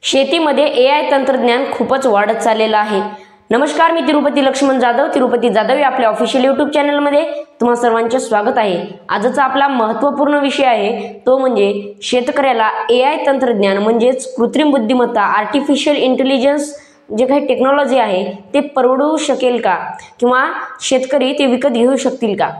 शेतीमध्ये AI तंत्रज्ञान खूपच वाढत चाललेलं आहे। नमस्कार, मी तिरुपती लक्ष्मण जाधव, तिरुपती जाधव या आपल्या ऑफिशियल YouTube चॅनलमध्ये तुम्हा सर्वांचे स्वागत आहे। आजचा आपला महत्त्वपूर्ण विषय आहे तो म्हणजे शेतकऱ्याला AI तंत्रज्ञान म्हणजेच कृत्रिम बुद्धिमत्ता आर्टिफिशियल इंटेलिजन्स जे काही टेक्नॉलॉजी आहे ते परवडू शकेल का किंवा शेतकरी ते विकत घेऊ शकतील का।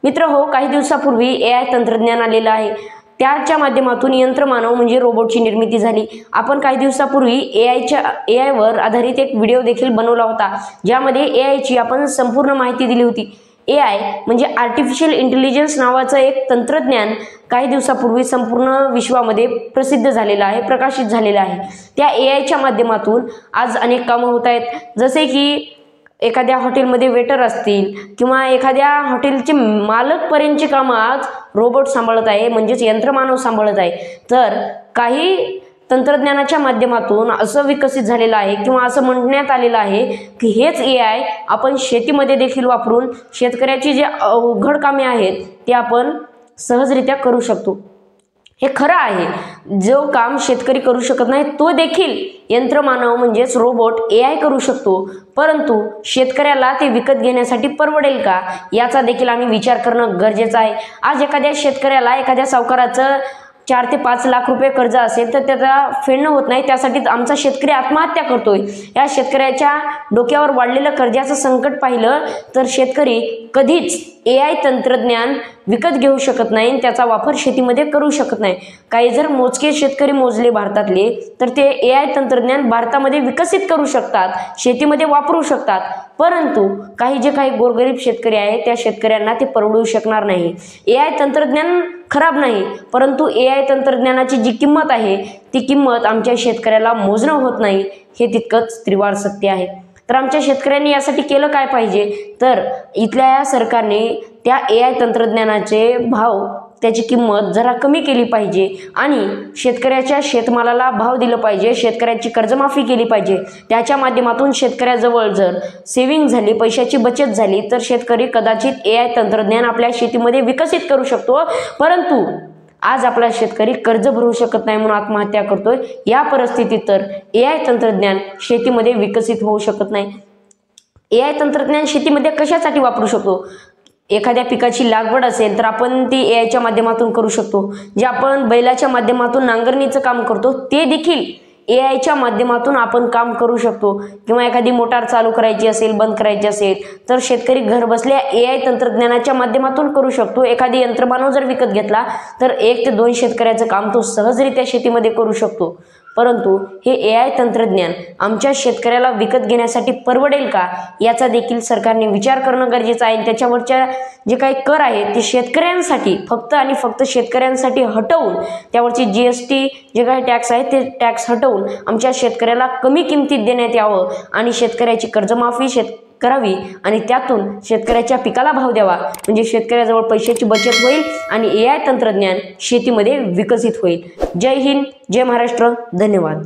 मित्र हो, काही दिवसापूर्वी AI तंत्रज्ञान आलेलं आहे। त्याच्या माध्यमातून यंत्रमानव म्हणजे रोबोटची निर्मिती झाली। आपण काही दिवसापूर्वी AI वर आधारित एक व्हिडिओ देखील बनवला होता, ज्यामध्ये AI ची आपण संपूर्ण माहिती दिली होती। AI म्हणजे आर्टिफिशियल इंटेलिजन्स नावाचं एक तंत्रज्ञान काही दिवसापूर्वी संपूर्ण विश्वामध्ये प्रसिद्ध झालेलं आहे, प्रकाशित झालेलं आहे। त्या AI च्या माध्यमातून आज अनेक कामं होत आहेत, जसे की एखाद्या हॉटेलमध्ये वेटर असतील किंवा एखाद्या हॉटेलचे मालक पर्यंतची कामं आज रोबोट सांभाळत आहे, म्हणजेच यंत्रमानव सांभाळत आहे। तर काही तंत्रज्ञानाच्या माध्यमातून असं विकसित झालेलं आहे किंवा असं म्हणण्यात आलेलं आहे की हेच AI आपण शेतीमध्ये देखील वापरून शेतकऱ्याची जे अवघड कामे आहेत ते आपण सहजरित्या करू शकतो। हे खरं आहे, जो काम शेतकरी करू शकत नाही तो देखील यंत्रमानव म्हणजेच रोबोट AI करू शकतो, परंतु शेतकऱ्याला ते विकत घेण्यासाठी परवडेल का याचा देखील आम्ही विचार करणं गरजेचं आहे। आज एखाद्या शेतकऱ्याला एखाद्या सावकाराचं 4 ते 5 लाख रुपये कर्ज असेल तर त्याचा फेडणं होत नाही, त्यासाठी आमचा शेतकरी आत्महत्या करतोय। या शेतकऱ्याच्या डोक्यावर वाढलेलं कर्जाचं संकट पाहिलं तर शेतकरी कधीच AI तंत्रज्ञान विकत घेऊ शकत नाही आणि त्याचा वापर शेतीमध्ये करू शकत नाही। काही जर मोजके शेतकरी मोजले भारतातले तर ते AI तंत्रज्ञान भारतामध्ये विकसित करू शकतात, शेतीमध्ये वापरू शकतात, परंतु काही गोरगरीब शेतकरी आहेत त्या शेतकऱ्यांना ते परवडू शकणार नाही। AI तंत्रज्ञान खराब नाही, परंतु AI तंत्रज्ञानाची जी किंमत आहे ती किंमत आमच्या शेतकऱ्याला मोजणं होत नाही, हे तितकंच त्रिवार सत्य आहे। तर आमच्या शेतकऱ्यांनी यासाठी केलं काय पाहिजे, तर इथल्या सरकारने त्या AI तंत्रज्ञानाचे भाव, त्याची किंमत जरा कमी केली पाहिजे आणि शेतकऱ्याच्या शेतमालाला भाव दिलं पाहिजे, शेतकऱ्याची कर्जमाफी केली पाहिजे। त्याच्या माध्यमातून शेतकऱ्याजवळ जर सेव्हिंग झाली, पैशाची बचत झाली तर शेतकरी कदाचित AI तंत्रज्ञान आपल्या शेतीमध्ये विकसित करू शकतो, परंतु आज आपला शेतकरी कर्ज भरू शकत नाही म्हणून आत्महत्या करतोय। या परिस्थितीत तर AI तंत्रज्ञान शेतीमध्ये विकसित होऊ शकत नाही। AI तंत्रज्ञान शेतीमध्ये कशासाठी वापरू शकतो? एखाद्या पिकाची लागवड असेल तर आपण ती AI च्या माध्यमातून करू शकतो। जे आपण बैलाच्या माध्यमातून नांगरणीचं काम करतो ते देखील AI च्या माध्यमातून आपण काम करू शकतो। किंवा एखादी मोटार चालू करायची असेल, बंद करायची असेल तर शेतकरी घर बसल्या AI तंत्रज्ञानाच्या माध्यमातून करू शकतो। एखादी यंत्रमानव जर विकत घेतला तर 1 ते 2 शेतकऱ्याचं काम तो सहजरित्या शेतीमध्ये करू शकतो, परंतु हे AI तंत्रज्ञान आमच्या शेतकऱ्याला विकत घेण्यासाठी परवडेल का याचा देखील सरकारने विचार करणं गरजेचं आहे। त्याच्यावरच्या जे काही कर आहे ते शेतकऱ्यांसाठी फक्त आणि फक्त शेतकऱ्यांसाठी हटवून, त्यावरची GST जे काही टॅक्स आहे ते टॅक्स हटवून आमच्या शेतकऱ्याला कमी किमतीत देण्यात यावं आणि शेतकऱ्याची कर्जमाफी करावी आणि त्यातून शेतकऱ्याच्या पिकाला भाव द्यावा, म्हणजे शेतकऱ्याजवळ पैशाची बचत होईल आणि AI तंत्रज्ञान शेतीमध्ये विकसित होईल। जय हिंद, जय महाराष्ट्र, धन्यवाद।